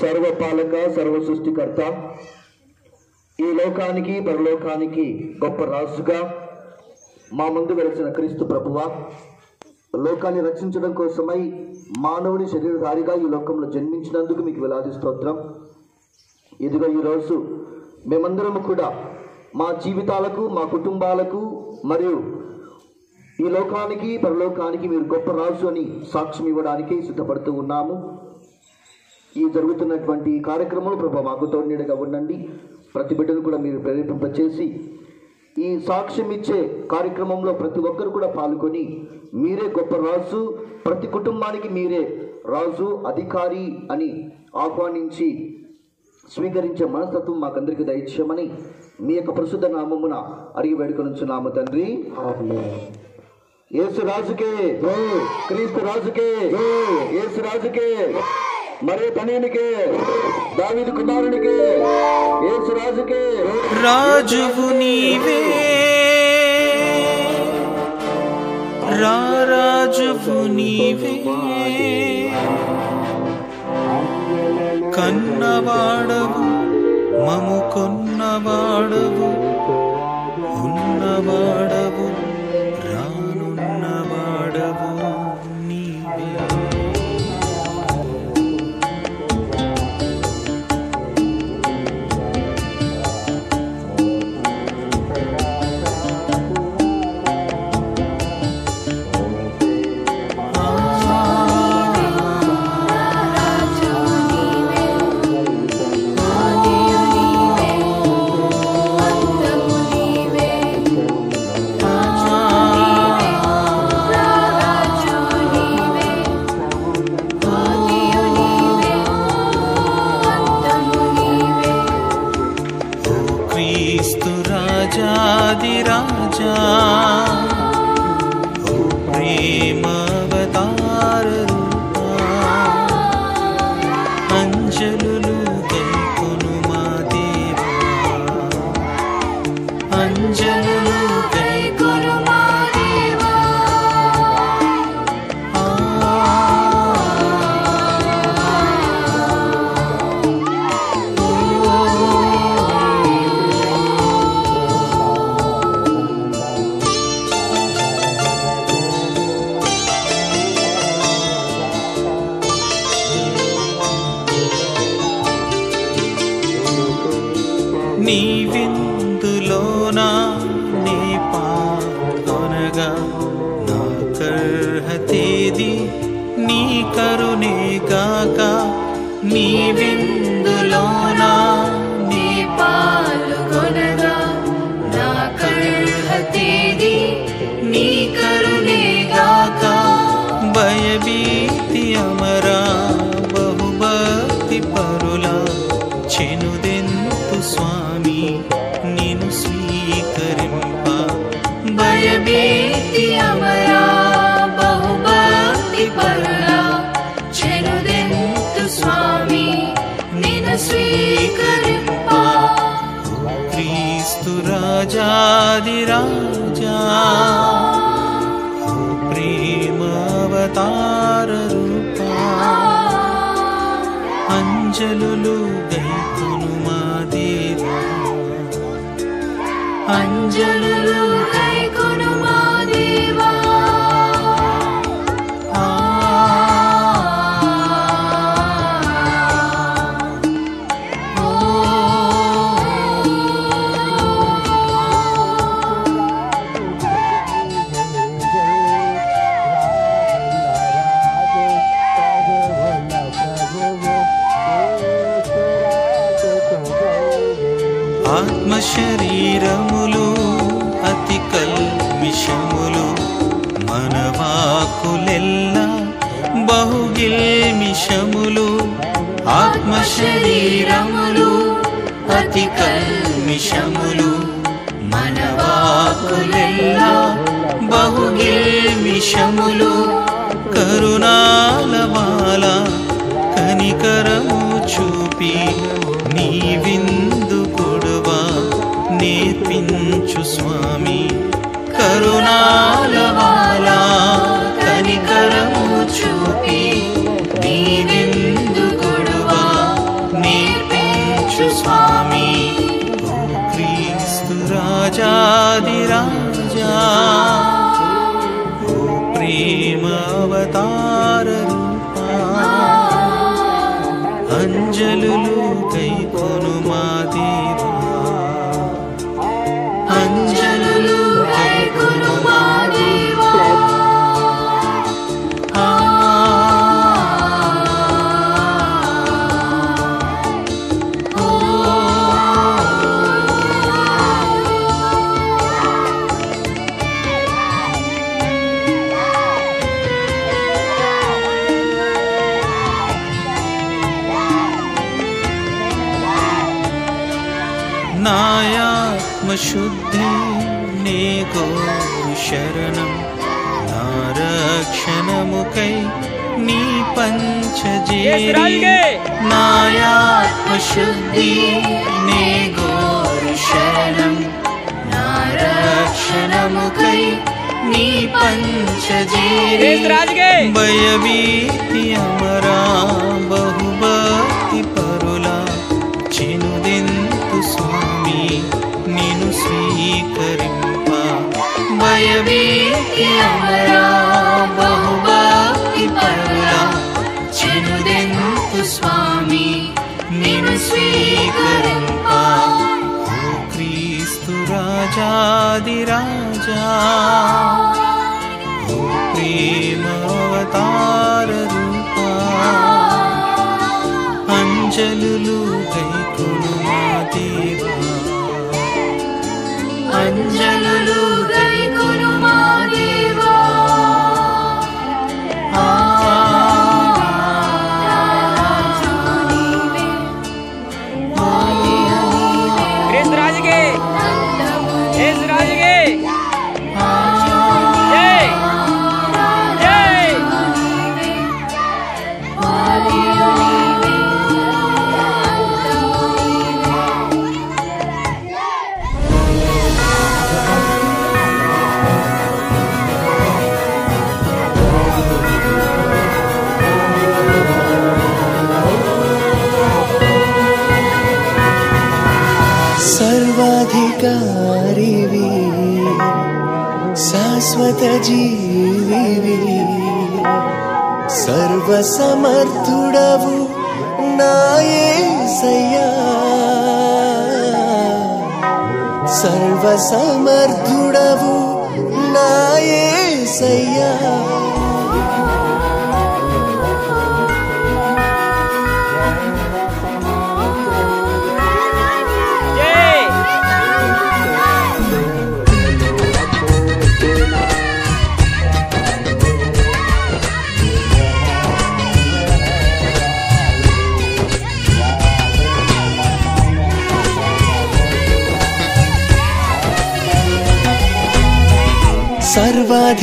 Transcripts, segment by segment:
సర్వపాలక సర్వ సృష్టికర్త, ఈ లోకానికి పరలోకానికి గొప్ప రాజుగా మా ముందు వెలిసిన క్రీస్తు ప్రభువా, లోకాన్ని రక్షించడం కోసమై మానవుని శరీరధారిగా ఈ లోకంలో జన్మించినందుకు మీకు వేలాది స్తోత్రం. ఇదిగో ఈరోజు మేమందరము కూడా మా జీవితాలకు, మా కుటుంబాలకు మరియు ఈ లోకానికి పరలోకానికి మీరు గొప్ప రాజు అని సాక్ష్యం ఇవ్వడానికి సిద్ధపడుతూ ఉన్నాము. ఈ జరుగుతున్నటువంటి కార్యక్రమంలో ప్రభు మాకు తోడునీడగా ఉండండి. ప్రతి బిడ్డను కూడా మీరు ప్రేరేపింపచేసి ఈ సాక్ష్యం ఇచ్చే కార్యక్రమంలో ప్రతి ఒక్కరు కూడా పాల్గొని మీరే గొప్ప రాజు, ప్రతి కుటుంబానికి మీరే రాజు, అధికారి అని ఆహ్వానించి స్వీకరించే మనస్తత్వం మాకందరికి దయచేయమని మీ యొక్క పరిశుద్ధ నామమున అడిగి వేడుకొనుచున్నాము తండ్రి. యేసు రాజుకే, క్రీస్తు రాజుకే, యేసు రాజుకే, మరే తనయునికే, దావీదు కుమారునికే, యేసు రాజుకే. రాజువు నీవే, రాజువు నీవే, కన్నవాడవు మము కొన్నవాడవు, ఉన్నవాడవు రానున్నవాడవు నీవే. రాజాదిరాజా, ఓ ప్రేమావతార రూపా, అంజలులు గైకొను మా దేవా, అంజలులు గైకొను మా దేవా. నీ విందులోనా నీ పాల్గొనగా నా కర్హతేది నీ కరుణే గాక. నీ విందులోనా నీ పాల్గొనగా నా కర్హతేది నీ కరుణే గాక. భయభీతి అమరా బహుభక్తి పరులా చెనుదెంతు స్వామి నిన్ను స్వీకరింప. భయభీతి అమరా బహుభక్తి పరులా చెనుదెంతు స్వామి నిన్ను స్వీకరింప. క్రీస్తు రాజాదిరాజా, ఓ ప్రేమావతార రూపా, అంజలులు గైకొను మా దేవా, అంజలులు గైకొను మా దేవా. ఆత్మ శరీరములు అతి కల్మిషములు, మనవాకులెల్ల బహుగిల్మిషములు. ఆత్మ శరీరములు అతి కల్మిషములు, మనవాకులెల్ల బహుగిల్మిషములు. కరుణాలవాల కనికరము చూపి నీ విందు కొడువా నేర్పించు స్వామి. కరుణాలవాల కనికరము చూపి నీ అంజలులు కైకొను మా దేవా, అంజలులు కైకొను మా దేవా. నాయాత్మశుద్ధి నే కోరు శరణం, నా రక్షణముకై నీ పంచజేరి. నాయాత్మశుద్ధి నే కోరు శరణం, నా రక్షణముకై నీ పంచజేరి. భయభీతి అమరా బహుభక్తి పరులా చినుదెంతు స్వామి నిను స్వీకరింప. భయభీతి అమరా బహుభక్తి పరులా చినుదెంతు స్వామి నిను స్వీకరింప. ఓ క్రీస్తు రాజాది రాజా, ఓ ప్రేమ అవతార రూపా, అంజలులు కైకొను మా దేవా, అంజలులు కైకొను మా దేవా. సర్వాధికారివి శాశ్వత జీవివి, సర్వసమర్థుడవు నా యేసయ్యా, సర్వసమర్థుడవు నా యేసయ్యా.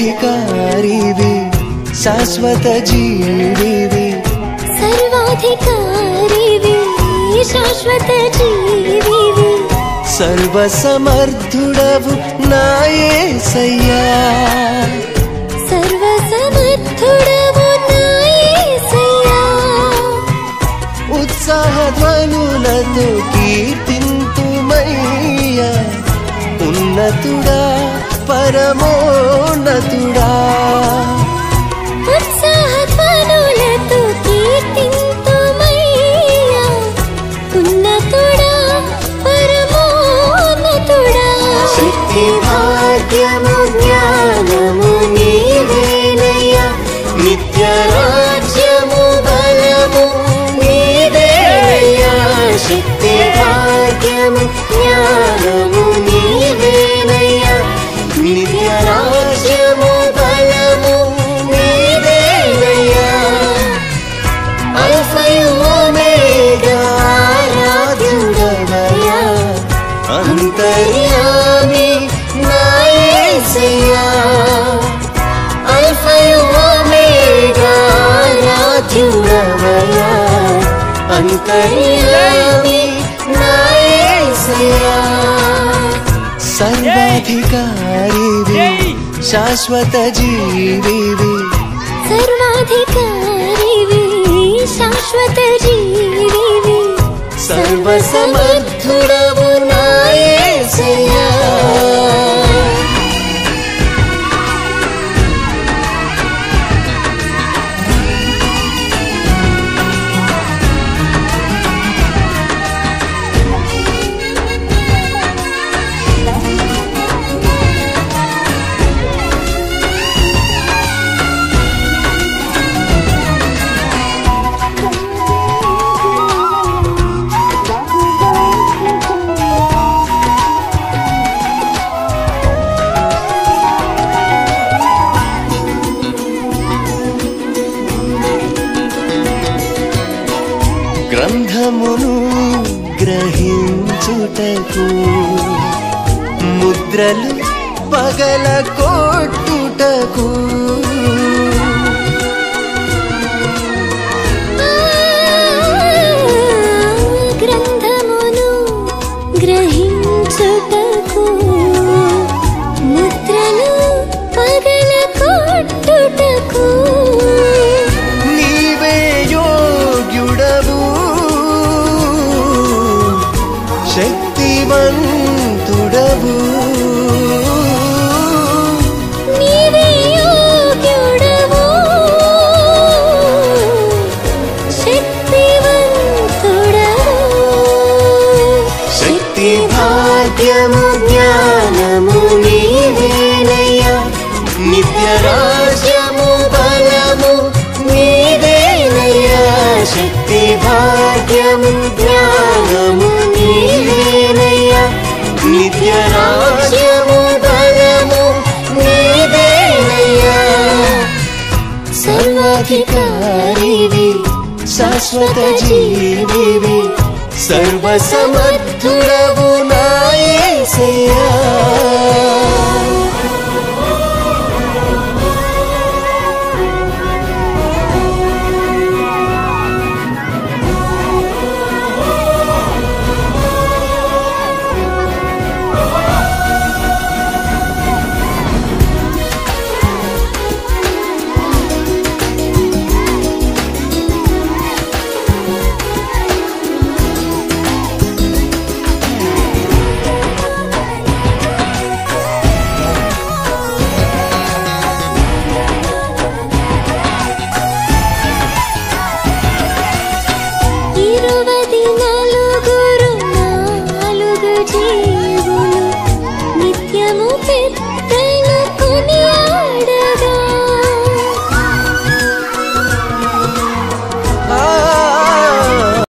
సర్వాధికారివి శాశ్వత జీవివి, సర్వాధికారివి శాశ్వత జీవివి, సర్వసమర్థుడవు నా యేసయ్యా, సర్వసమర్థుడవు నా యేసయ్యా. ఉత్సాహధ్వనులతో కీర్తింతుమయ్యా, ఉన్నతుడా పరమోన్నతుడా. ఉత్సాహధ్వనులతో కీర్తింతుమయ్యా, ఉన్నతుడా పరమోన్నతుడా. శక్తి భాగ్యము జ్ఞానము నీవేనయ్యా, నిత్య రాజ్యము బలము నీవేనయ్యా. శక్తి భాగ్యము జ్ఞానము నీవేనయ్యా, నిత్య రాజ్యము బలము నీవేనయ్యా. అల్ఫయు ఒమేగా ఆరాధ్యుడవయ్యా, అంతర్యామి నా యేసయ్యా. అల్ఫయు ఒమేగా ఆరాధ్యుడవయ్యా, అంతర్యామి నా యేసయ్యా. సర్వాధికారివి శాశ్వత జీవివి, సర్వాధికారివి శాశ్వత జీవివి, సర్వసమర్థుడవు నా యేసయ్యా. గ్రంథమును గ్రహించుటకు ముద్రలు పగల కొట్టుటకు గ్రంథమును గ్రహించుటకు ముద్రలు పగల కొట్టుటకు నీవే యోగ్యుడవు శక్తివంతుడవు నీవే యోగ్యుడవు శక్తివంతుడవు శక్తి భాగ్యము జ్ఞానము నీవేనయ్యా నిత్య రాజ్యము బలము నీవేనయ్యా శక్తి భాగ్యము జ్ఞానము నీవేనయ్యా నిత్య రాజ్యము బలము నీవేనయ్యా సర్వాధికారివి శాశ్వత జీవివి సర్వసమర్థుడవు నా యేసయ్యా